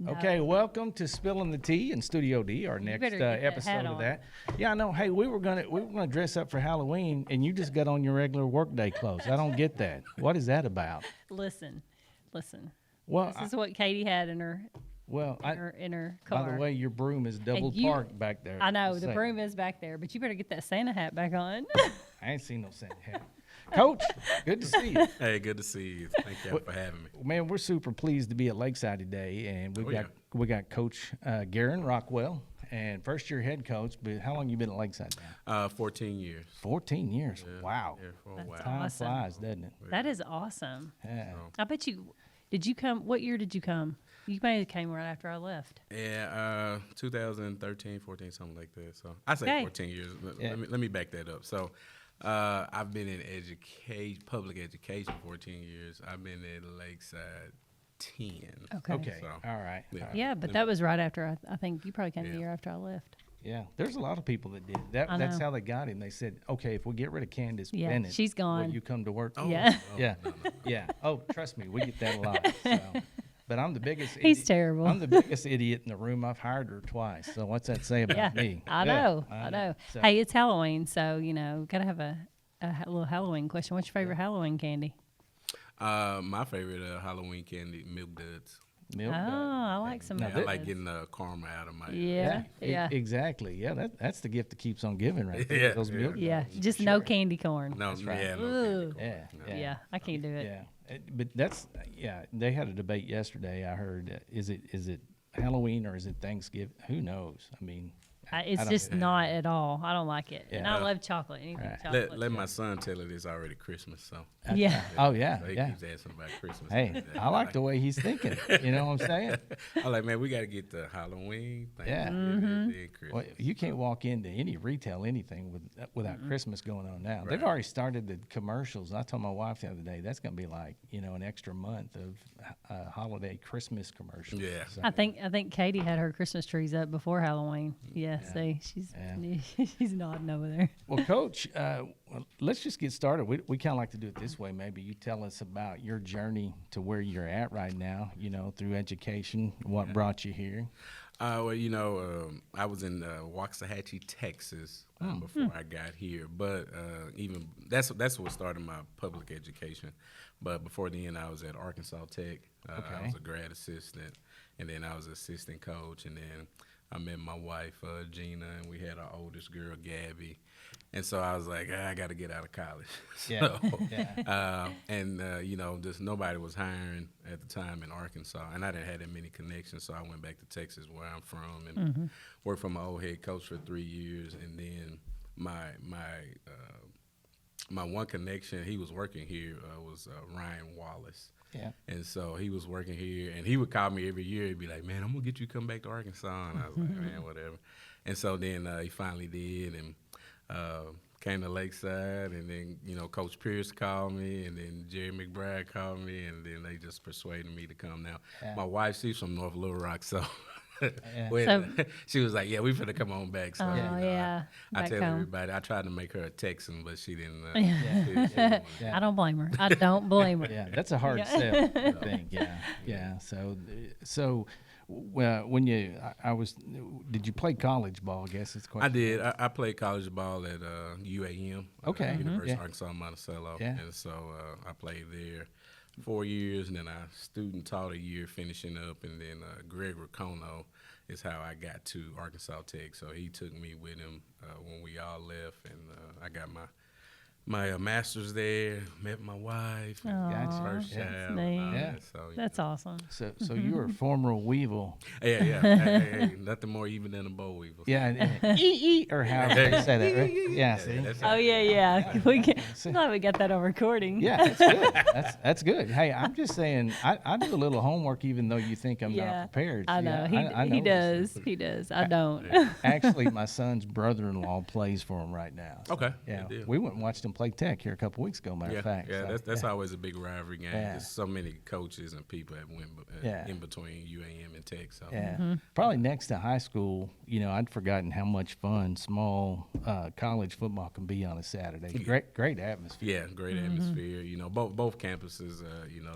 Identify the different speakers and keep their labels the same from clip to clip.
Speaker 1: Okay, welcome to Spilling the Tea in Studio D, our next episode of that. Yeah, I know. Hey, we were gonna dress up for Halloween, and you just got on your regular workday clothes. I don't get that. What is that about?
Speaker 2: Listen.
Speaker 1: Well,
Speaker 2: This is what Katie had in her car.
Speaker 1: By the way, your broom is double parked back there.
Speaker 2: I know the broom is back there, but you better get that Santa hat back on.
Speaker 1: I ain't seen no Santa hat. Coach, good to see you.
Speaker 3: Hey, good to see you. Thank you for having me.
Speaker 1: Man, we're super pleased to be at Lakeside today, and we got Coach Garren Rockwell, and first year head coach. But how long you been at Lakeside now?
Speaker 3: 14 years.
Speaker 1: 14 years.
Speaker 3: Yeah,
Speaker 1: wow.
Speaker 3: Yeah, for a while.
Speaker 1: Time
Speaker 2: awesome.
Speaker 1: flies, doesn't it?
Speaker 2: That is awesome.
Speaker 1: Yeah.
Speaker 2: I bet you. Did you come? What year did you come? You may have came right after I left.
Speaker 3: Yeah, 2013, 14, something like that. So I say 14 years. Let me back that up. So I've been in public education 14 years. I've been at Lakeside 10.
Speaker 2: Okay.
Speaker 1: So, all right.
Speaker 2: Yeah, but that was right after I think you probably came the year after I left.
Speaker 1: Yeah, there's a lot of people that did that. That's how they got him. They said, "Okay, if we get rid of Candace Bennett,
Speaker 2: she's gone.
Speaker 1: Will you come to work?"
Speaker 3: Oh,
Speaker 2: Yeah.
Speaker 1: Yeah,
Speaker 3: no.
Speaker 1: yeah. Oh, trust me, we get that a lot. So. But I'm the biggest.
Speaker 2: He's terrible.
Speaker 1: I'm the biggest idiot in the room. I've hired her twice. So what's that say about me?
Speaker 2: I know.
Speaker 1: So,
Speaker 2: Hey, it's Halloween, so gotta have a little Halloween question. What's your favorite Halloween candy?
Speaker 3: My favorite Halloween candy, Milk Duds.
Speaker 1: milk.
Speaker 2: I like some.
Speaker 3: Yeah,
Speaker 2: of
Speaker 3: I
Speaker 2: those.
Speaker 3: like getting the karma out of my
Speaker 2: Yeah.
Speaker 1: Exactly. Yeah, that's the gift that keeps on giving, right there.
Speaker 3: Yeah,
Speaker 1: Those milk.
Speaker 2: Yeah,
Speaker 1: duds.
Speaker 2: just no candy corn.
Speaker 3: No,
Speaker 1: right.
Speaker 3: yeah, no
Speaker 2: Ooh.
Speaker 3: candy corn.
Speaker 1: Yeah.
Speaker 2: I can't do it.
Speaker 1: Yeah. But they had a debate yesterday. I heard, is it Halloween or is it Thanksgiving? Who knows? I mean,
Speaker 2: It's just not at all. I don't like it. And I love chocolate. Anything chocolate.
Speaker 3: Let my son tell it it's already Christmas. So
Speaker 2: Yeah.
Speaker 1: Oh yeah,
Speaker 3: so he
Speaker 1: yeah.
Speaker 3: keeps asking about Christmas.
Speaker 1: Hey, I like the way he's thinking. You know what I'm saying?
Speaker 3: I'm like, man, we got to get the Halloween thing.
Speaker 1: Yeah.
Speaker 3: Then Christmas.
Speaker 1: Well, you can't walk into any retail anything without Christmas going on now. They've
Speaker 3: Right.
Speaker 1: already started the commercials. I told my wife the other day that's going to be like an extra month of holiday Christmas commercials.
Speaker 3: Yeah.
Speaker 1: So,
Speaker 2: I think Katie had her Christmas trees up before Halloween. Yeah. See, she's nodding over there.
Speaker 1: well, Coach, let's just get started. We kind of like to do it this way. Maybe you tell us about your journey to where you're at right now. Through education, what brought you here.
Speaker 3: Well, I was in Waxahachie, Texas before I got here. But even that's what started my public education. But before then, I was at Arkansas Tech. I was a grad assistant, and then I was assistant coach, and then I met my wife, Gina, and we had our oldest girl, Gabby. And so I was like, I got to get out of college. Just nobody was hiring at the time in Arkansas, and I didn't have that many connections, so I went back to Texas, where I'm from, and worked for my old head coach for 3 years. And then my one connection, he was working here, was Ryan Wallace.
Speaker 1: Yeah.
Speaker 3: And so he was working here, and he would call me every year. He'd be like, man, I'm going to get you to come back to Arkansas. And I was like, man, whatever. And so then he finally did, and came to Lakeside. And then, Coach Pierce called me, and then Jerry McBride called me, and then they just persuaded me to come. Now, my wife, she's from North Little Rock, so... she was like, yeah, we finna come on back. So, I tell everybody, I tried to make her a Texan, but she didn't.
Speaker 2: I don't blame her. I don't blame her.
Speaker 1: Yeah, that's a hard sell, I think. Yeah. So when did you play college ball? I guess it's quite.
Speaker 3: I did. I played college ball at UAM, University of Arkansas Monticello, and so I played there 4 years, and then I student taught a year finishing up, and then Greg Racono is how I got to Arkansas Tech. So he took me with him when we all left, and I got my master's there, met my wife, first child.
Speaker 2: That's awesome.
Speaker 1: So you were a former Weevil.
Speaker 3: Yeah. Hey, nothing more even than a boll weevil.
Speaker 1: Yeah, or however they say that, right? Yeah.
Speaker 2: I'm glad we got that on recording.
Speaker 1: Yeah, that's good. That's good. Hey, I'm just saying, I do a little homework, even though you think I'm not prepared.
Speaker 2: I know. He does. He does. I don't.
Speaker 1: Actually, my son's brother-in-law plays for him right now. So,
Speaker 3: Okay.
Speaker 1: Yeah,
Speaker 3: Good deal.
Speaker 1: we went and watched him played Tech here a couple weeks ago, matter of fact.
Speaker 3: Yeah,
Speaker 1: So,
Speaker 3: that's always a big rivalry game.
Speaker 1: Yeah.
Speaker 3: There's so many coaches and people that went in between UAM and Tech. So
Speaker 1: yeah. Probably next to high school, I'd forgotten how much fun small college football can be on a Saturday. Great atmosphere.
Speaker 3: Yeah, great atmosphere. Both campuses,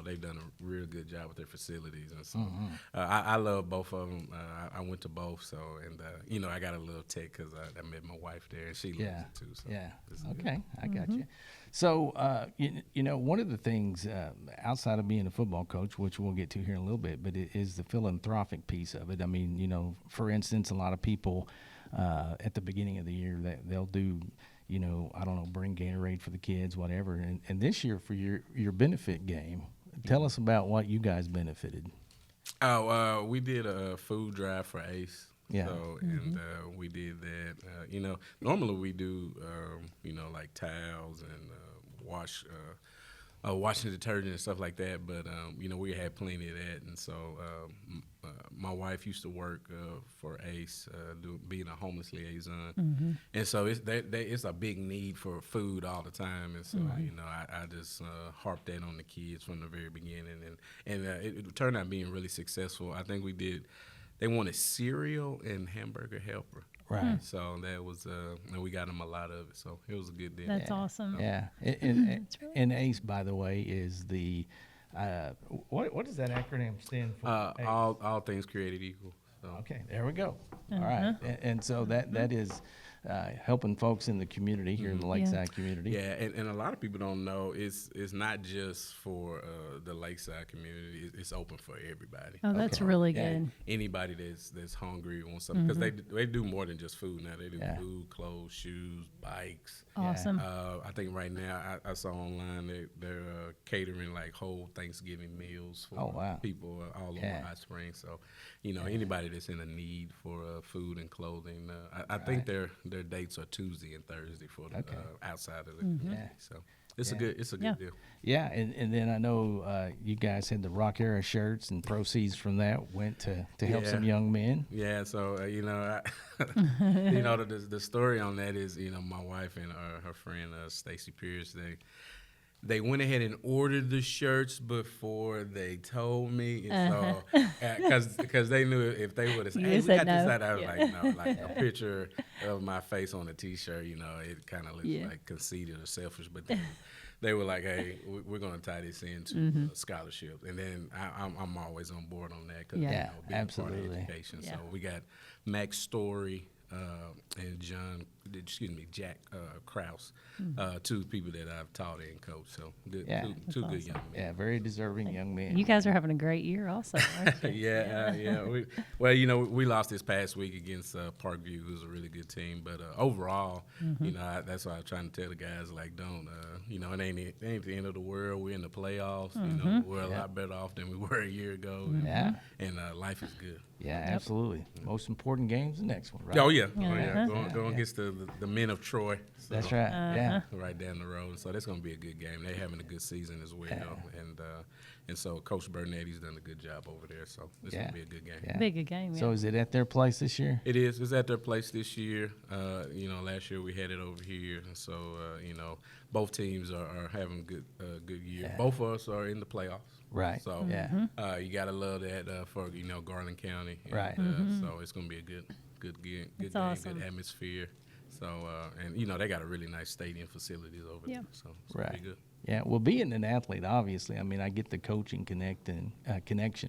Speaker 3: they've done a real good job with their facilities. And so I love both of them. I went to both. So, and, I got a little Tech because I met my wife there, and she loves it too. So
Speaker 1: Okay, I got you. So, one of the things outside of being a football coach, which we'll get to here in a little bit, but it is the philanthropic piece of it. I mean, for instance, a lot of people at the beginning of the year, they'll do, I don't know, bring Gatorade for the kids, whatever. And this year for your benefit game, tell us about what you guys benefited.
Speaker 3: Oh, we did a food drive for ACE.
Speaker 1: Yeah.
Speaker 3: So, and we did that. Normally we do, like towels and washing detergent and stuff like that. But, we had plenty of that. And so my wife used to work for ACE, being a homeless liaison. And so it's a big need for food all the time. And so, I just harped that on the kids from the very beginning. And it turned out being really successful. I think they wanted cereal and hamburger helper.
Speaker 1: Right.
Speaker 3: So that was, and we got them a lot of it. So it was a good deal.
Speaker 2: That's awesome.
Speaker 1: Yeah. And ACE, by the way, is the, what does that acronym stand for?
Speaker 3: All things created equal. So.
Speaker 1: Okay, there we go. All right. And so that is helping folks in the community here in the Lakeside community.
Speaker 3: Yeah, and a lot of people don't know it's not just for the Lakeside community. It's open for everybody.
Speaker 2: Oh, that's really good.
Speaker 3: Anybody that's hungry wants something, because they do more than just food now. They do food, clothes, shoes, bikes.
Speaker 2: Awesome.
Speaker 3: I think right now I saw online they're catering like whole Thanksgiving meals for people all over Hot Springs. So, anybody that's in a need for food and clothing, I think their dates are Tuesday and Thursday for the outside of the community. So it's a good deal.
Speaker 1: Yeah, and then I know you guys had the Rock Era shirts, and proceeds from that went to help some young men.
Speaker 3: Yeah, so the story on that is my wife and her friend Stacy Pierce, they went ahead and ordered the shirts before they told me. So, because they knew if they would have said, "Hey, we got this out," I was like, "No," like a picture of my face on a T-shirt. It kind of looks like conceited or selfish. But they were like, "Hey, we're going to tie this into scholarship," and then I'm always on board on that because being
Speaker 1: absolutely.
Speaker 3: part of education. So we got Max Story. And Jack Krause, two people that I've taught and coached. So two good young men.
Speaker 1: Yeah, very deserving young men.
Speaker 2: You guys are having a great year also, aren't you?
Speaker 3: Yeah. We lost this past week against Parkview, who's a really good team. But overall, that's why I'm trying to tell the guys, like, don't, it ain't the end of the world. We're in the playoffs. We're a lot better off than we were a year ago. And life is good.
Speaker 1: Yeah, absolutely. Most important game's the next one, right?
Speaker 3: Oh, yeah. Going against the men of Troy. So,
Speaker 1: that's right. Yeah.
Speaker 3: Right down the road. So that's going to be a good game. They're having a good season as well. And so Coach Burnetti's done a good job over there. So it's going to be a good game.
Speaker 1: Yeah.
Speaker 2: Big a game,
Speaker 1: So is it at their place this year?
Speaker 3: It is. It's at their place this year. Last year we had it over here. And so, both teams are having a good year. Yeah. Both of us are in the playoffs.
Speaker 1: Right.
Speaker 3: So you got to love that for Garland County. And,
Speaker 1: right.
Speaker 3: So it's going to be a good game,
Speaker 2: awesome.
Speaker 3: good atmosphere. So they got a really nice stadium facilities over there. So it's going to be good.
Speaker 1: Yeah. Well, being an athlete, obviously, I mean, I get the coaching connection,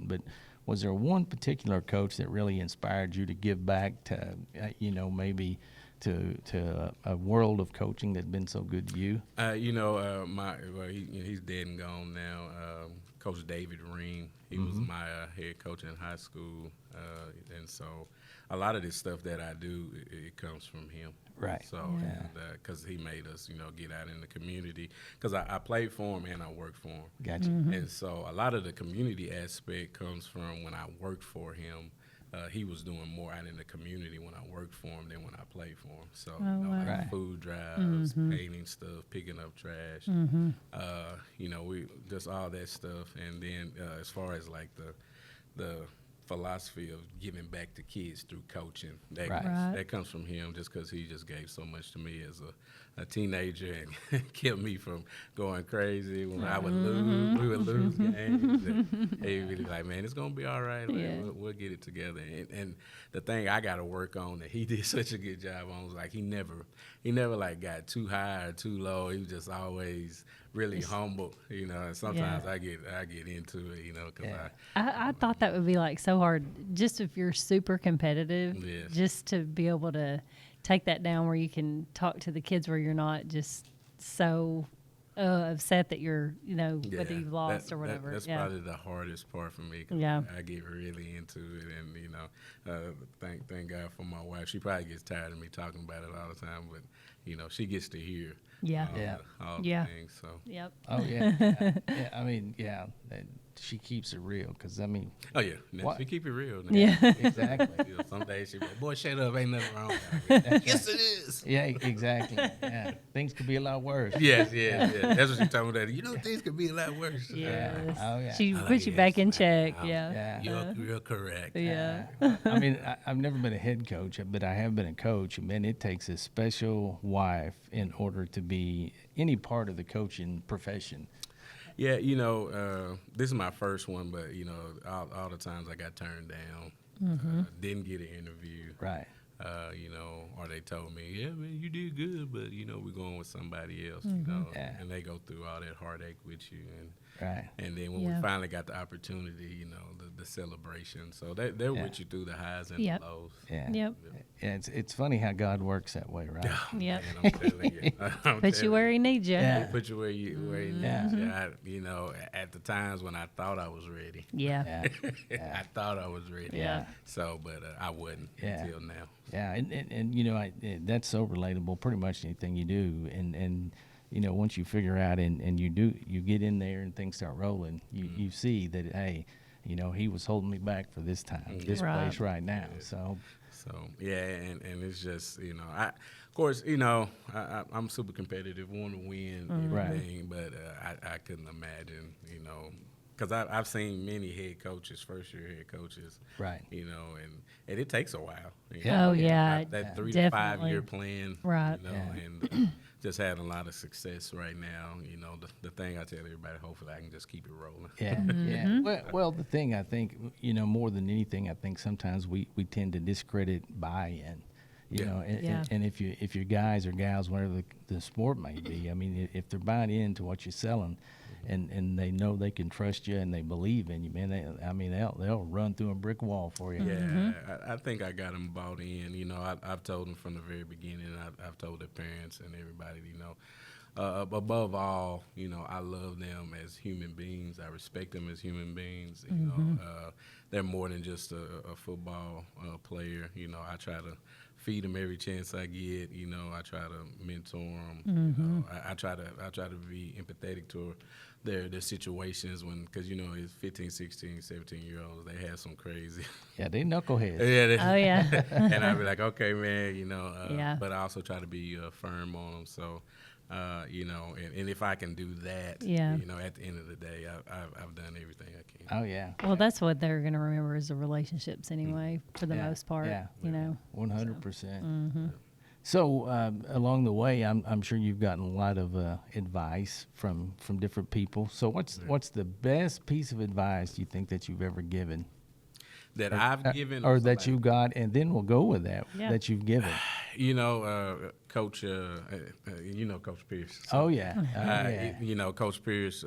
Speaker 1: but was there one particular coach that really inspired you to give back to, maybe to a world of coaching that's been so good to you?
Speaker 3: He's dead and gone now. Coach David Ream, he was my head coach in high school, and so a lot of this stuff that I do, it comes from him.
Speaker 1: Right.
Speaker 3: So, because he made us, get out in the community. Because I played for him and I worked for him.
Speaker 1: Gotcha.
Speaker 3: And so a lot of the community aspect comes from when I worked for him. He was doing more out in the community when I worked for him than when I played for him. So, like food drives, painting stuff, picking up trash, we just all that stuff. And then as far as like the philosophy of giving back to kids through coaching. That that comes from him, just because he just gave so much to me as a teenager and kept me from going crazy when I would lose. We would lose games. And he would be like, man, it's gonna be all right. Like, we'll get it together. And the thing I got to work on that he did such a good job on was like he never like got too high or too low. He was just always really humble, you know. And sometimes I get into it, you know, because
Speaker 2: I thought that would be like so hard, just if you're super competitive, just to be able to take that down where you can talk to the kids where you're not just so upset that you're, you know, whether you've lost or whatever.
Speaker 3: That's probably the hardest part for me. Cause I get really into it, and you know, thank God for my wife. She probably gets tired of me talking about it all the time, but you know, she gets to hear all the things. So
Speaker 1: Oh yeah. I mean, she keeps it real, because I mean.
Speaker 3: Oh yeah, she keep it real. Now.
Speaker 2: Yeah,
Speaker 1: exactly.
Speaker 3: You know, some days she be like, boy, shut up, ain't nothing wrong with it. Yes, it is.
Speaker 1: Yeah, exactly. Yeah, things could be a lot worse.
Speaker 3: Yes. That's what she told me. That you know, things could be a lot worse.
Speaker 2: yes.
Speaker 1: Oh yeah.
Speaker 2: She puts you back in check.
Speaker 3: You're correct.
Speaker 2: Yeah.
Speaker 1: I mean, I've never been a head coach, but I have been a coach. And man, it takes a special wife in order to be any part of the coaching profession.
Speaker 3: Yeah, you know, this is my first one, but you know, all the times I got turned down, didn't get an interview,
Speaker 1: right?
Speaker 3: You know, or they told me, yeah, man, you did good, but you know, we're going with somebody else, you know, and they go through all that heartache with you, and then when we finally got the opportunity, you know, the celebration, so they're with you through the highs and the lows.
Speaker 1: Yeah, it's funny how God works that way, right?
Speaker 2: Yep.
Speaker 3: Man, I'm telling you,
Speaker 2: Put you where He needs you.
Speaker 3: Yeah. Put you where He needs you. You know, at the times when I thought I was ready. I thought I was ready.
Speaker 2: Yeah.
Speaker 3: So, but I wasn't until now.
Speaker 1: Yeah, and you know, that's so relatable. Pretty much anything you do, and you know, once you figure out and you get in there and things start rolling, you see that, hey, you know, He was holding me back for this time, this place right now. So
Speaker 3: yeah, and it's just, you know, of course, you know, I'm super competitive, want to win everything, but I couldn't imagine, you know. Because I've seen many head coaches, first-year head coaches,
Speaker 1: right?
Speaker 3: You know, and it takes a while. You
Speaker 2: know?
Speaker 3: Oh
Speaker 2: yeah,
Speaker 3: that 3
Speaker 2: definitely.
Speaker 3: to 5 year plan,
Speaker 2: right?
Speaker 3: You know, and just had a lot of success right now. You know, the thing I tell everybody, hopefully I can just keep it rolling.
Speaker 1: Yeah. Well, the thing I think, you know, more than anything, I think sometimes we tend to discredit buy-in. You know, and if your guys or gals, whatever the sport may be, I mean, if they're buying into what you're selling, and they know they can trust you and they believe in you, man, they'll run through a brick wall for you.
Speaker 3: Yeah, I think I got them bought in. You know, I've told them from the very beginning. I've told their parents and everybody, you know. Above all, you know, I love them as human beings. I respect them as human beings. You know, they're more than just a football player. You know, I try to feed them every chance I get. You know, I try to mentor them. You know, I try to be empathetic to their situations because, you know, it's 15, 16, 17-year-olds. They have some crazy.
Speaker 1: Yeah, they knuckleheads.
Speaker 3: And I'd be like, okay, man, you know, but I also try to be firm on them. So, you know, and if I can do that, you know, at the end of the day, I've done everything I can.
Speaker 1: Oh, yeah.
Speaker 2: Well, that's what they're going to remember is the relationships anyway, for the most part.
Speaker 1: Yeah.
Speaker 2: You know.
Speaker 1: 100%. So along the way, I'm sure you've gotten a lot of advice from different people. So what's the best piece of advice you think that you've ever given?
Speaker 3: That I've given,
Speaker 1: or that you got, and then we'll go with that that you've given.
Speaker 3: You know, Coach, you know Coach Pierce.
Speaker 1: So, yeah.
Speaker 3: You know, Coach Pierce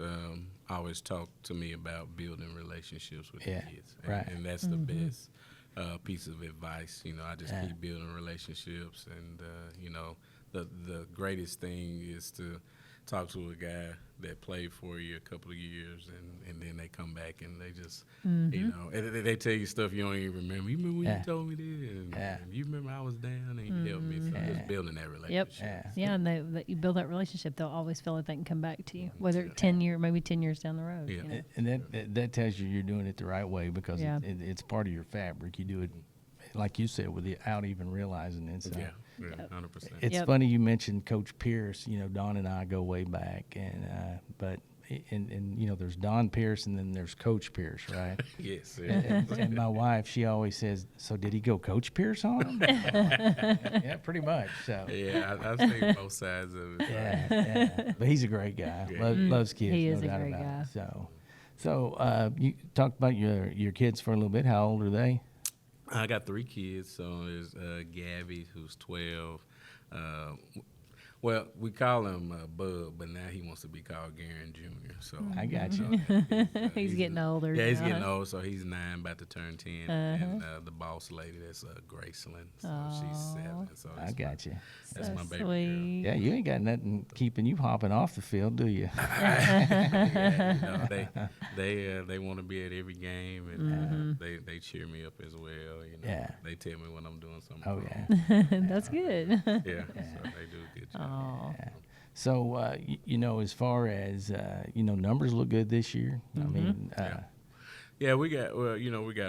Speaker 3: always talked to me about building relationships with the kids, and that's the best piece of advice. You know, I just keep building relationships, and you know, the greatest thing is to talk to a guy that played for you a couple of years, and then they come back and they just, you know, they tell you stuff you don't even remember. You remember when you told me this? And you remember I was down and you helped me. So just building that relationship.
Speaker 2: And that you build that relationship, they'll always feel like they can come back to you, whether 10 years down the road.
Speaker 3: Yeah.
Speaker 2: You know?
Speaker 1: And that tells you you're doing it the right way, because it's part of your fabric. You do it, like you said, without even realizing it. So.
Speaker 3: Yeah, 100%.
Speaker 1: It's funny you mentioned Coach Pierce. You know, Don and I go way back, and but and you know, there's Don Pierce and then there's Coach Pierce, right?
Speaker 3: Yes.
Speaker 1: And my wife, she always says, "So did he go Coach Pierce on him?" Yeah, pretty much. So
Speaker 3: Yeah, I've seen both sides of it.
Speaker 1: yeah. But he's a great guy.
Speaker 3: Yeah.
Speaker 1: Loves kids.
Speaker 2: He is
Speaker 1: no
Speaker 2: a
Speaker 1: doubt
Speaker 2: great
Speaker 1: about
Speaker 2: guy.
Speaker 1: it. So you talked about your kids for a little bit. How old are they?
Speaker 3: I got 3 kids. So there's Gabby, who's 12. Well, we call him Bub, but now he wants to be called Garren Jr. So
Speaker 1: I got you.
Speaker 2: He's getting older.
Speaker 3: Yeah, he's
Speaker 2: now,
Speaker 3: getting
Speaker 2: huh?
Speaker 3: old, so he's 9, about to turn 10. And the boss lady, that's Graceland, so she's 7. So
Speaker 1: I got you.
Speaker 3: That's
Speaker 2: So
Speaker 3: my baby
Speaker 2: sweet.
Speaker 1: Yeah, you ain't got nothing keeping you hopping off the field, do you?
Speaker 3: Yeah, you know, they want to be at every game, and they cheer me up as well. You know,
Speaker 1: Yeah.
Speaker 3: they tell me when I'm doing something.
Speaker 1: Oh
Speaker 3: wrong.
Speaker 1: yeah.
Speaker 2: That's good.
Speaker 3: Yeah, so they do a good job.
Speaker 2: Oh,
Speaker 1: So you know, as far as you know, numbers look good this year. I mean,
Speaker 3: Yeah, we got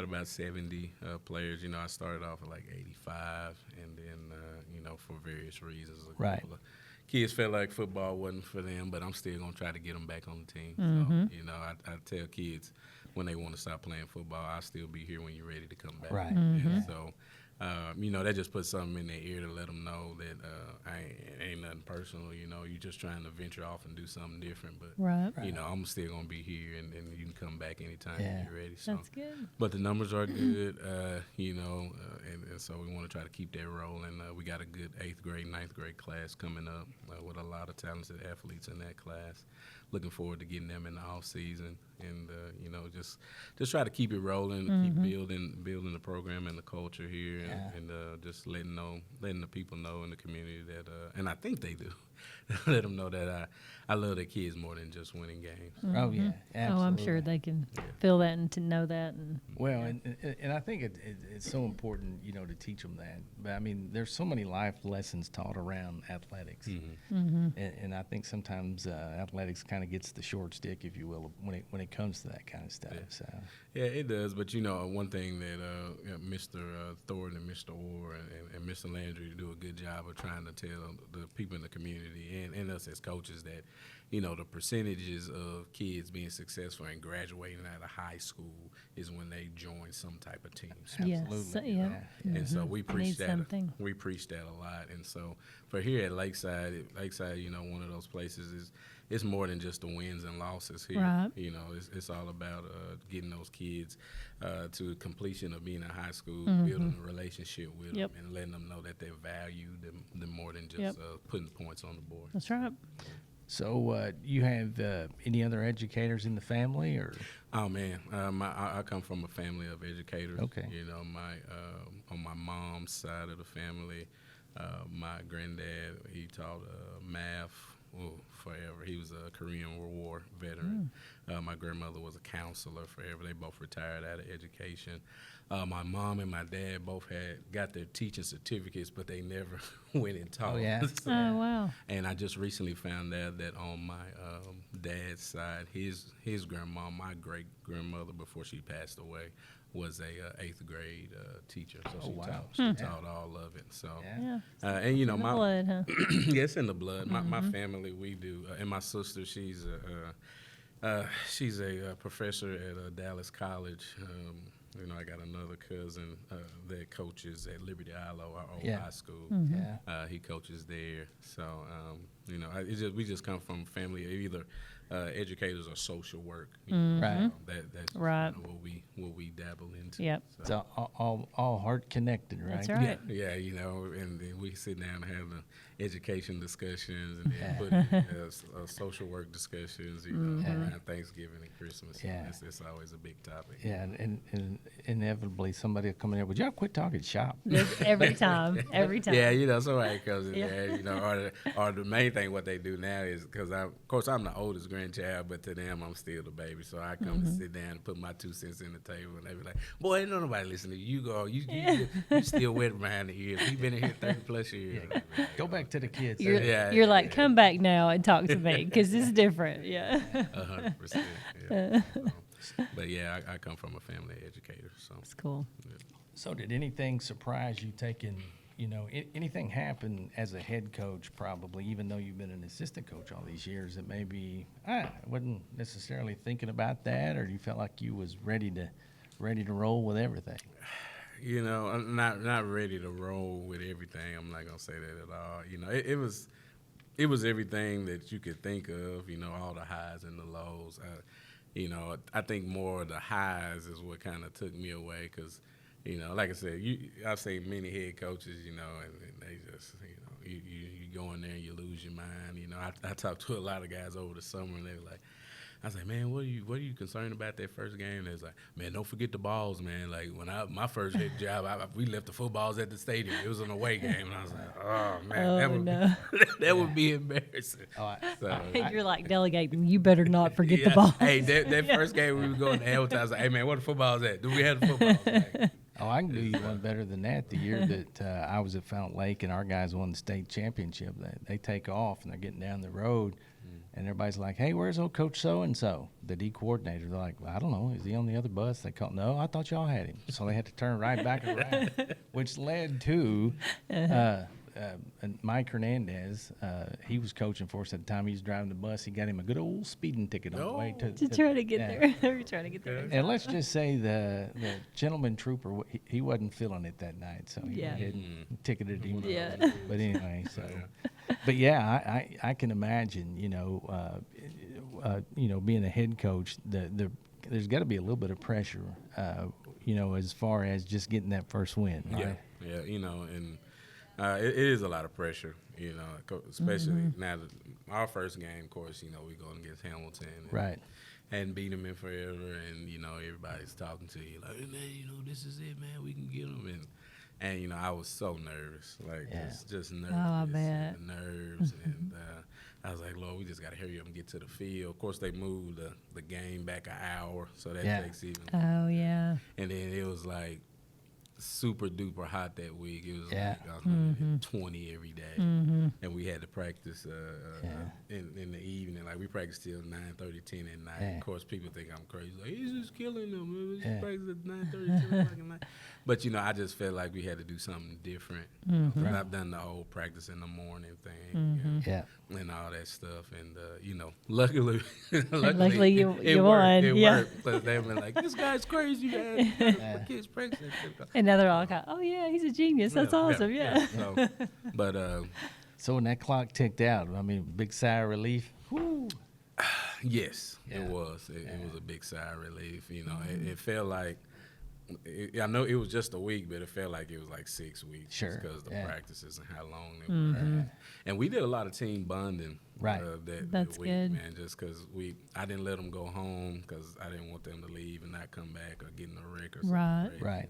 Speaker 3: about 70 players. You know, I started off at like 85, and then you know, for various reasons,
Speaker 1: Right.
Speaker 3: couple of kids felt like football wasn't for them, but I'm still gonna try to get them back on the team. So, you know, I tell kids when they want to stop playing football, I'll still be here when you're ready to come back.
Speaker 1: Right.
Speaker 3: And so, you know, that just puts something in their ear to let them know that ain't nothing personal. You know, you're just trying to venture off and do something different. But,
Speaker 2: right.
Speaker 3: you know, I'm still going to be here, and you can come back anytime
Speaker 1: Yeah.
Speaker 3: you're ready. So.
Speaker 2: That's good.
Speaker 3: But the numbers are good, you know, and so we want to try to keep that rolling. We got a good 8th grade, 9th grade class coming up with a lot of talented athletes in that class. Looking forward to getting them in the off season, and you know, just try to keep it rolling, keep building the program and the culture here, and just letting the people know in the community that, and I think they do, let them know that I love their kids more than just winning games.
Speaker 1: oh yeah, absolutely.
Speaker 2: Oh, I'm sure they can feel that and to know that. And
Speaker 1: Well, and I think it's so important, you know, to teach them that. But I mean, there's so many life lessons taught around athletics, and I think sometimes athletics kind of gets the short stick, if you will, when it comes to that kind of stuff. So
Speaker 3: Yeah, it does. But, you know, one thing that Mr. Thornton and Mr. Orr and Mr. Landry do a good job of trying to tell the people in the community and us as coaches that, you know, the percentages of kids being successful and graduating out of high school is when they join some type of team.
Speaker 2: yes,
Speaker 1: absolutely.
Speaker 2: yeah.
Speaker 3: And so we preach
Speaker 2: Need
Speaker 3: that.
Speaker 2: something.
Speaker 3: We preach that a lot. And so for here at Lakeside, you know, one of those places is it's more than just the wins and losses here.
Speaker 2: Right.
Speaker 3: You know, it's all about getting those kids to completion of being in high school, building a relationship with
Speaker 2: Yep.
Speaker 3: them, and letting them know that they're valued them more than just
Speaker 2: Yep.
Speaker 3: putting points on the board.
Speaker 2: That's right.
Speaker 1: So you have any other educators in the family, or?
Speaker 3: Oh man, I come from a family of educators.
Speaker 1: Okay.
Speaker 3: You know, on my mom's side of the family, my granddad, he taught math forever. He was a Korean War veteran. My grandmother was a counselor forever. They both retired out of education. My mom and my dad both got their teaching certificates, but they never went and taught.
Speaker 1: Oh, yeah?
Speaker 3: So-
Speaker 2: Oh, wow.
Speaker 3: And I just recently found out that on my dad's side, his grandma, my great grandmother, before she passed away, was a 8th grade teacher. So she taught all of it. So
Speaker 2: Yeah.
Speaker 3: and you know
Speaker 2: In the
Speaker 3: my
Speaker 2: blood, huh?
Speaker 3: yeah, it's in the blood. My family, we do, and my sister, she's a professor at Dallas College. You know, I got another cousin that coaches at Liberty Islo, our old high school.
Speaker 1: Yeah.
Speaker 3: He coaches there. So, you know, we just come from family of either educators or social work. You know,
Speaker 1: Right.
Speaker 3: That's
Speaker 2: Right.
Speaker 3: kind of what we dabble into.
Speaker 2: Yep.
Speaker 1: So all heart connected, right?
Speaker 2: That's right.
Speaker 3: Yeah, you know, and then we sit down and have the education discussions and then put in, social work discussions, you know, around Thanksgiving and Christmas.
Speaker 1: Yeah.
Speaker 3: It's always a big topic.
Speaker 1: Yeah, and inevitably somebody will come in there. Would y'all quit talking shop?
Speaker 2: Every time. Every time.
Speaker 3: Yeah, you know, somebody comes in there, you know, or the main thing what they do now is, because of course I'm the oldest grandchild, but to them I'm still the baby. So I come and sit down and put my 2 cents in the table, and they be like, "Boy, ain't nobody listening to you. You still wet behind the ears. We've been in here 30+ years."
Speaker 1: Go back to the kids.
Speaker 2: You're like, come back now and talk to me because it's different. Yeah.
Speaker 3: 100%. Yeah. But yeah, I come from a family educator, so
Speaker 2: It's cool.
Speaker 1: So did anything surprise you taking anything happen as a head coach, probably, even though you've been an assistant coach all these years, that maybe I wasn't necessarily thinking about that, or you felt like you was ready to roll with everything?
Speaker 3: I'm not ready to roll with everything. I'm not gonna say that at all. It was everything that you could think of. All the highs and the lows. I think more of the highs is what kind of took me away, because like I said, I've seen many head coaches, and they just, you go in there and you lose your mind. I talked to a lot of guys over the summer, and they were like, I was like, man, what are you concerned about that first game? And they was like, man, don't forget the balls, man. Like, when my first head job, we left the footballs at the stadium. It was an away game, and I was like, oh man, that would be embarrassing.
Speaker 2: You're like delegating. You better not forget the ball.
Speaker 3: Hey, that first game we were going to advertise. I was like, hey man, where the footballs at? Do we have the footballs? Like,
Speaker 1: I can do you one better than that. The year that I was at Fountain Lake and our guys won the state championship, they take off and they're getting down the road, and everybody's like, hey, where's old Coach so-and-so, the D coordinator? They're like, well, I don't know. Is he on the other bus? They call, no, I thought y'all had him. So they had to turn right back around, which led to Mike Hernandez. He was coaching for us at the time. He was driving the bus. He got him a good old speeding ticket on the way
Speaker 2: to try to get there. They were trying to get there.
Speaker 1: And let's just say the gentleman trooper, he wasn't feeling it that night, so he went ahead and ticketed him.
Speaker 2: Yeah.
Speaker 1: But anyway, so. But yeah, I can imagine, being a head coach, there's got to be a little bit of pressure, as far as just getting that first win. Right?
Speaker 3: Yeah, and it is a lot of pressure, especially now. Our first game, of course, we going against Hamilton,
Speaker 1: right?
Speaker 3: And beat them in forever, and everybody's talking to you like, hey, man, this is it, man. We can get them, and I was so nervous, like just nervous, nerves, and I was like, Lord, we just got to hurry up and get to the field. Of course, they moved the game back an hour, so that takes even.
Speaker 2: Oh yeah.
Speaker 3: And then it was like super duper hot that week. It was like I was gonna hit 20 every day, and we had to practice in the evening. Like, we practiced till 9:30, 10 at night. Of course, people think I'm crazy. Like, he's just killing them. We just practice at 9:30, 10 o'clock at night. But I just felt like we had to do something different. I've done the whole practice in the morning thing, and all that stuff. And luckily
Speaker 2: you won.
Speaker 3: It worked. Because they've been like, this guy's crazy, man. My kids practicing.
Speaker 2: And now they're all like, oh yeah, he's a genius. That's awesome. Yeah.
Speaker 3: So, but
Speaker 1: so when that clock ticked out, big sigh of relief. Woo.
Speaker 3: Yes, it was. It was a big sigh of relief. It felt like. I know it was just a week, but it felt like it was like 6 weeks.
Speaker 1: Sure.
Speaker 3: Because the practices and how long they were. And we did a lot of team bonding.
Speaker 1: Right.
Speaker 2: That's
Speaker 3: week,
Speaker 2: good.
Speaker 3: man. Just because I didn't let them go home because I didn't want them to leave and not come back or get in a wreck or something.
Speaker 1: Right.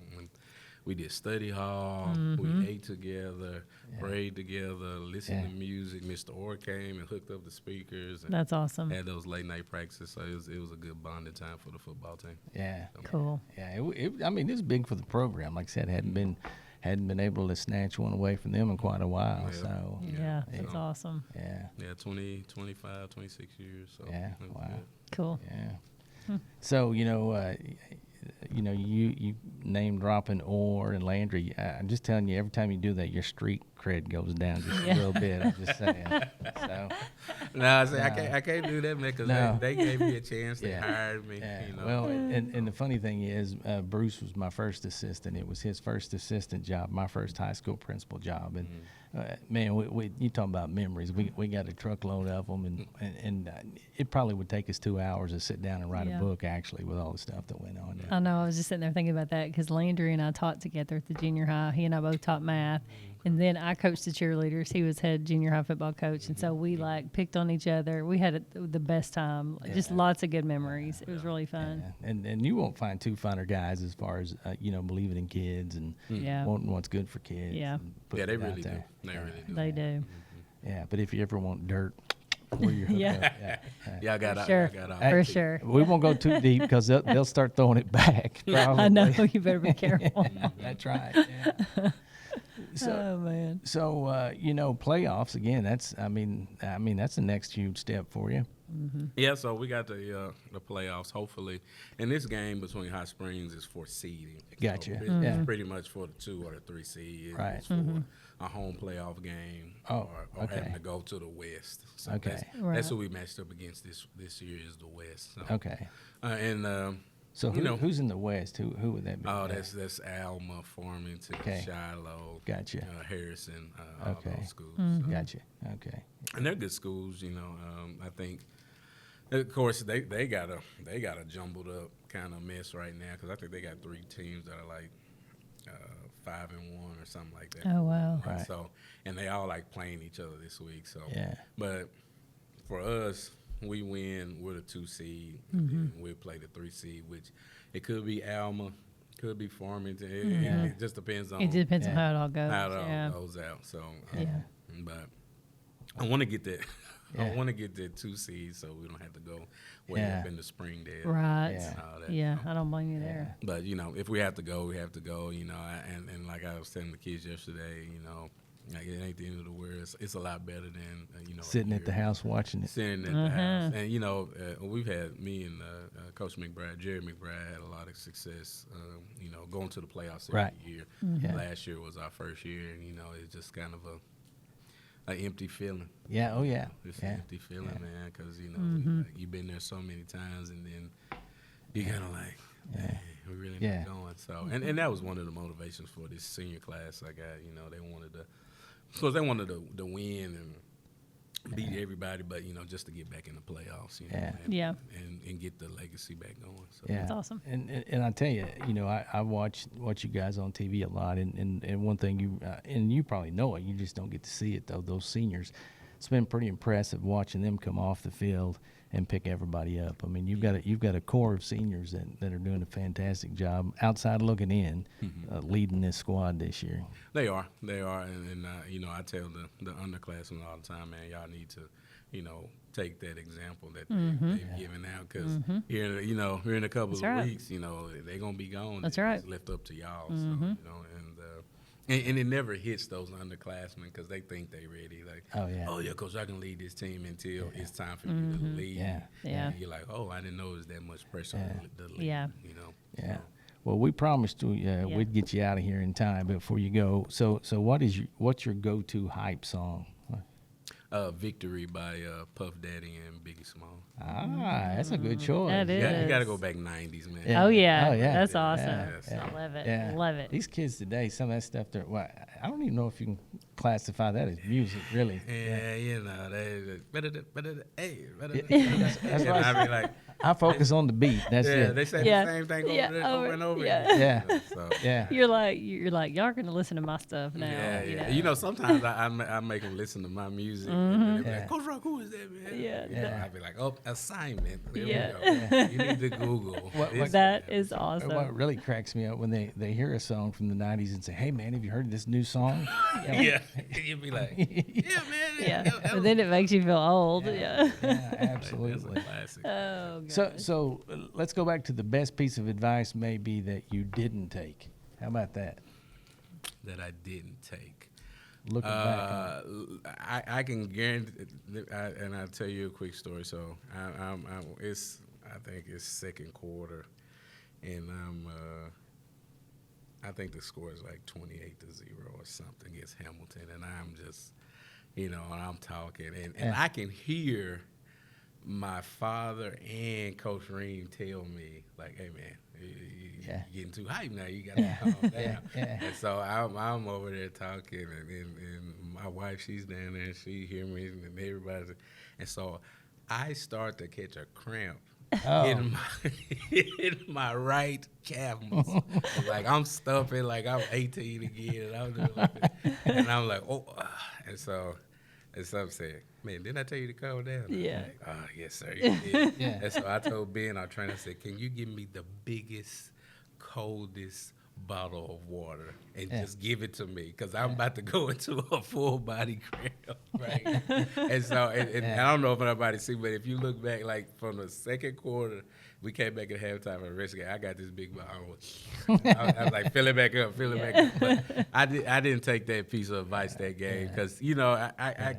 Speaker 3: We did study hall. We ate together, prayed together, listened to music. Mr. Orr came and hooked up the speakers. And
Speaker 2: that's awesome.
Speaker 3: Had those late night practices, so it was a good bonding time for the football team.
Speaker 1: Yeah.
Speaker 3: So,
Speaker 2: cool.
Speaker 1: Yeah. It was big for the program. Like I said, hadn't been able to snatch one away from them in quite a while.
Speaker 3: Yeah.
Speaker 1: So
Speaker 2: that's awesome.
Speaker 1: Yeah.
Speaker 3: Yeah, 20, 25, 26 years. So
Speaker 1: yeah. Wow.
Speaker 3: Good.
Speaker 2: Cool.
Speaker 1: Yeah. So you name dropping Orr and Landry. I'm just telling you, every time you do that, your street cred goes down just a little bit. I'm just saying. So,
Speaker 3: I can't do that, man, because they gave me a chance. They hired me.
Speaker 1: Yeah. Well, and the funny thing is, Bruce was my first assistant. It was his first assistant job, my first high school principal job, and man, we you talking about memories. We got a truckload of them, and it probably would take us 2 hours to sit down and write a book, actually, with all the stuff that went on there.
Speaker 2: I know. I was just sitting there thinking about that because Landry and I taught together at the junior high. He and I both taught math. And then I coached the cheerleaders. He was head junior high football coach. And so we picked on each other. We had the best time, just lots of good memories. It was really fun.
Speaker 1: Yeah. And you won't find two funner guys as far as, believing in kids and wanting what's good for kids.
Speaker 2: Yeah.
Speaker 3: Yeah, they really do.
Speaker 2: They do.
Speaker 1: Yeah, but if you ever want dirt, where you're hooked up.
Speaker 3: Yeah, I got
Speaker 2: For sure.
Speaker 1: We won't go too deep because they'll start throwing it back. Probably.
Speaker 2: I know. You better be careful.
Speaker 1: That's right. Yeah.
Speaker 2: Oh man.
Speaker 1: So playoffs again. That's that's the next huge step for you.
Speaker 3: Yeah, so we got the playoffs, hopefully. And this game between Hot Springs is for seeding.
Speaker 1: Gotcha.
Speaker 3: So it's pretty much for the 2 or the 3 seed.
Speaker 1: Right.
Speaker 3: It's for a home playoff game or having to go to the West. So that's who we matched up against this year is the West. So.
Speaker 1: Okay.
Speaker 3: So
Speaker 1: who's in the West? Who would that be?
Speaker 3: Oh, that's Alma, Farmington, Shiloh,
Speaker 1: gotcha.
Speaker 3: Harrison, all those schools. So.
Speaker 1: Gotcha. Okay.
Speaker 3: And they're good schools, I think. Of course, they got a jumbled up kind of mess right now because I think they got 3 teams that are like 5-1 or something like that.
Speaker 2: Oh wow!
Speaker 1: Right.
Speaker 3: So and they all like playing each other this week. So but for us, we win. We're the 2 seed. And we'll play the 3 seed, which it could be Alma, could be Farmington. It just depends on.
Speaker 2: It depends on how it all goes.
Speaker 3: How it all goes out. So but I want to get that. I want to get that 2 seed so we don't have to go way up in the Springdale.
Speaker 2: Right.
Speaker 1: Yeah.
Speaker 2: I don't blame you there.
Speaker 3: But, if we have to go, we have to go, and like I was telling the kids yesterday, like it ain't the end of the world. It's a lot better than,
Speaker 1: sitting at the house watching it.
Speaker 3: Sitting at the house. And, we've had, me and Coach McBride, Jerry McBride, had a lot of success, going to the playoffs every year. Last year was our first year, and, it's just kind of an empty feeling.
Speaker 1: Yeah. Oh yeah.
Speaker 3: It's an empty feeling, man, because you've been there so many times, and then you kind of like, man, we really not going. So, and that was one of the motivations for this senior class I got. They wanted to win and beat everybody, but just to get back in the playoffs, and get the legacy back going. So
Speaker 2: that's awesome.
Speaker 1: And I tell you, I watch you guys on TV a lot, and one thing and you probably know it, you just don't get to see it though. Those seniors, it's been pretty impressive watching them come off the field and pick everybody up. I mean, you've got a core of seniors that are doing a fantastic job outside looking in, leading this squad this year. They are, and I tell the underclassmen all the time, man, y'all need to, take that example that they've given out, because here in a couple of weeks, they're gonna be gone.
Speaker 2: That's right.
Speaker 1: It's
Speaker 3: left up to y'all, so and it never hits those underclassmen because they think they ready. Like, oh yeah, coach, I can lead this team until it's time for you to lead. And you're like, oh, I didn't know it was that much pressure to lead.
Speaker 2: Yeah.
Speaker 1: So. Well, we promised we'd get you out of here in time before you go. So what's your go-to hype song?
Speaker 3: Victory by Puff Daddy and Biggie Small.
Speaker 1: That's a good choice.
Speaker 2: That is.
Speaker 3: You got to go back 90s, man.
Speaker 2: Yeah. Oh yeah. That's
Speaker 3: Yeah.
Speaker 2: awesome.
Speaker 3: Yeah.
Speaker 2: I love it.
Speaker 1: Yeah.
Speaker 2: Love it.
Speaker 1: These kids today, some of that stuff, I don't even know if you can classify that as music, really.
Speaker 3: Hey, that's
Speaker 1: why
Speaker 3: I be like,
Speaker 1: I focus on the beat. That's it.
Speaker 3: they say the same thing over and over again.
Speaker 2: You're like y'all are gonna listen to my stuff now.
Speaker 3: Yeah. Sometimes I make them listen to my music. And they be like, Coach Rock, who is that, man? I be like, oh, assignment. There we go. You need to Google.
Speaker 2: That is awesome.
Speaker 1: What really cracks me up when they hear a song from the 90s and say, hey, man, have you heard this new song?
Speaker 3: You'd be like, yeah, man.
Speaker 2: But then it makes you feel old.
Speaker 1: Yeah, absolutely.
Speaker 3: That's a classic.
Speaker 2: Oh,
Speaker 1: So let's go back to the best piece of advice maybe that you didn't take. How about that?
Speaker 3: That I didn't take.
Speaker 1: Looking back.
Speaker 3: I can guarantee, and I'll tell you a quick story. So I think it's second quarter, and I think the score is like 28-0 or something against Hamilton, and I'm just, and I'm talking, and I can hear my father and Coach Ream tell me, like, hey, man, you're getting too hype now. You got to calm down. And so I'm over there talking, and my wife, she's down there, and she hear me, and everybody's. And so I start to catch a cramp in my right calf muscle. Like, I'm stuffing like I'm 18 again, and I'm like, oh. And so some said, man, didn't I tell you to calm down?
Speaker 2: Yeah.
Speaker 3: Like, oh, yes, sir, you did. And so I told Ben, our trainer, I said, can you give me the biggest, coldest bottle of water and just give it to me, because I'm about to go into a full body cramp, right? And so, and I don't know if anybody see, but if you look back, like from the second quarter, we came back at halftime and rest game. I got this big bottle. I was like, fill it back up. But I didn't take that piece of advice that game, because I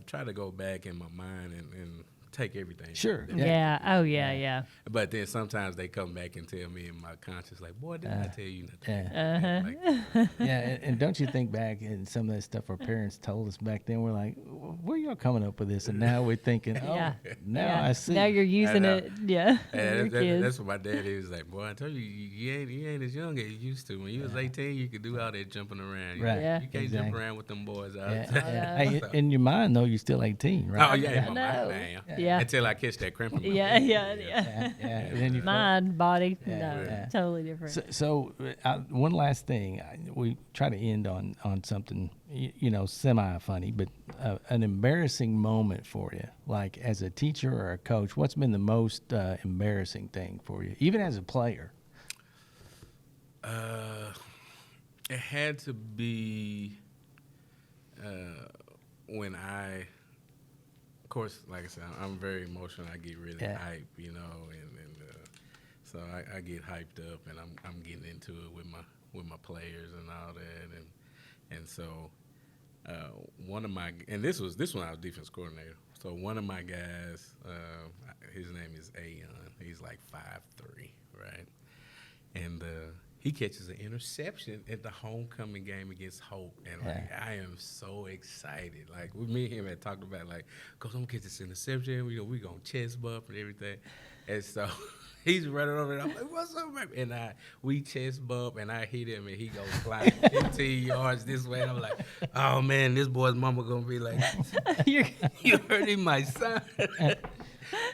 Speaker 3: try to go back in my mind and take everything.
Speaker 1: Sure.
Speaker 2: Yeah. Oh, yeah.
Speaker 3: But then sometimes they come back and tell me in my conscience, like, boy, didn't I tell you nothing?
Speaker 1: Yeah.
Speaker 3: Like,
Speaker 1: And don't you think back and some of that stuff our parents told us back then, we're like, where y'all coming up with this? And now we're thinking,
Speaker 2: Yeah.
Speaker 1: now I see.
Speaker 2: Now you're using it. Yeah.
Speaker 3: and
Speaker 2: Your kids.
Speaker 3: that's what my dad is like. Boy, I told you, you ain't as young as you used to. When you was 18, you could do all that jumping around.
Speaker 1: Right.
Speaker 2: Yeah.
Speaker 3: You can't
Speaker 1: Exactly.
Speaker 3: jump around with them boys out.
Speaker 1: Yeah. Hey, in your mind, though, you're still 18, right?
Speaker 3: Oh, yeah, in my
Speaker 2: know.
Speaker 3: mind, I am.
Speaker 2: Yeah.
Speaker 3: Until I catch that cramp in my
Speaker 2: Yeah.
Speaker 3: leg.
Speaker 2: Yeah.
Speaker 1: And then you
Speaker 2: Mind, body, no,
Speaker 1: Yeah.
Speaker 2: totally different.
Speaker 1: So one last thing, we try to end on something, semi-funny, but an embarrassing moment for you, like as a teacher or a coach. What's been the most embarrassing thing for you, even as a player?
Speaker 3: It had to be when of course, like I said, I'm very emotional. I get really hyped, and so I get hyped up, and I'm getting into it with my players and all that, and so one of my, and this when I was defense coordinator. So one of my guys, his name is Ayon. He's like 5'3", right, and he catches an interception at the homecoming game against Hope, and I am so excited. Like me and him had talked about, like, "Coach, I'm gonna catch this interception. We gonna chest bump and everything." And so he's running over, and I'm like, "What's up, man?" And we chest bump, and I hit him, and he goes flying 15 yards this way. And I'm like, "Oh man, this boy's mama gonna be like, you hurting my son."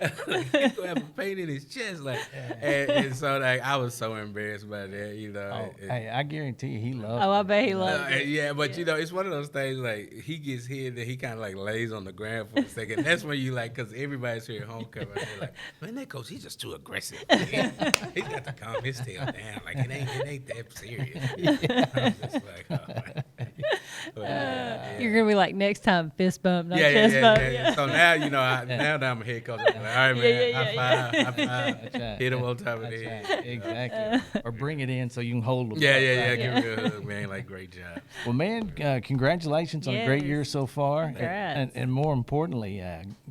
Speaker 3: He's gonna have a pain in his chest, like, and so like I was so embarrassed by that,
Speaker 1: Hey, I guarantee you, he loves.
Speaker 2: Oh, I bet he loves it.
Speaker 3: Yeah, but it's one of those things, like, he gets hit and he kind of like lays on the ground for a second. That's when you like, because everybody's here at homecoming, and they're like, "Man, that coach, he's just too aggressive. He's got to calm his tail down. Like, it ain't that serious." I'm just like, oh, man. But,
Speaker 2: You're gonna be like, next time, fist bump, not chest bump.
Speaker 3: yeah. So now, now that I'm a head coach, I'm like, all right, man, high five.
Speaker 1: That's right.
Speaker 3: Hit him on top of the head.
Speaker 1: Right. Exactly. Or bring it in so you can hold them.
Speaker 3: Yeah. Give me a hug, man. Like, great job.
Speaker 1: Well, man, congratulations on a great year so far,
Speaker 2: Congrats.
Speaker 1: and more importantly,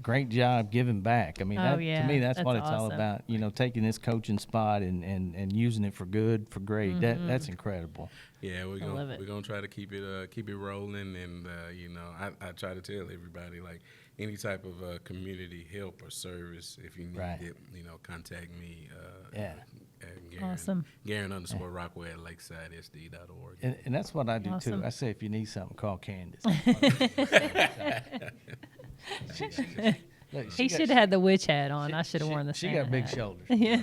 Speaker 1: great job giving back. I mean, to me, that's what it's all
Speaker 2: awesome.
Speaker 1: about. Taking this coaching spot and using it for good, for great. That's incredible.
Speaker 3: Yeah, we're
Speaker 2: love it.
Speaker 3: gonna try to keep it rolling, and I try to tell everybody, like, any type of community help or service, if you need it, contact me. At Garren,
Speaker 2: Awesome.
Speaker 3: Garren_Rockwell at LakesideSD.org.
Speaker 1: And that's what I do
Speaker 2: Awesome.
Speaker 1: too. I say if you need something, call Candace. Look,
Speaker 2: He should have had the witch hat on. I should have worn the
Speaker 1: She
Speaker 2: Santa
Speaker 1: got big
Speaker 2: hat.
Speaker 1: shoulders.
Speaker 2: Yeah.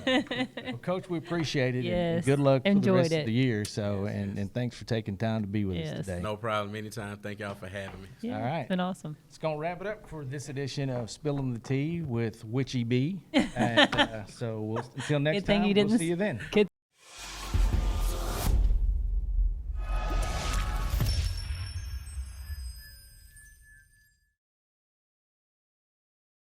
Speaker 1: Well, Coach, we appreciate it. And
Speaker 2: Yes.
Speaker 1: good luck for the
Speaker 2: Enjoyed
Speaker 1: rest
Speaker 2: it.
Speaker 1: of the year. So, and thanks for taking time to be with us
Speaker 2: Yes.
Speaker 1: today.
Speaker 3: No problem. Anytime. Thank y'all for having me.
Speaker 2: Yeah,
Speaker 1: All right.
Speaker 2: It's been awesome.
Speaker 1: It's going to wrap it up for this edition of Spilling the Tea with Witchy B. And, so until next
Speaker 2: Good thing
Speaker 1: time,
Speaker 2: you
Speaker 1: we'll
Speaker 2: didn't
Speaker 1: see you then.
Speaker 2: Good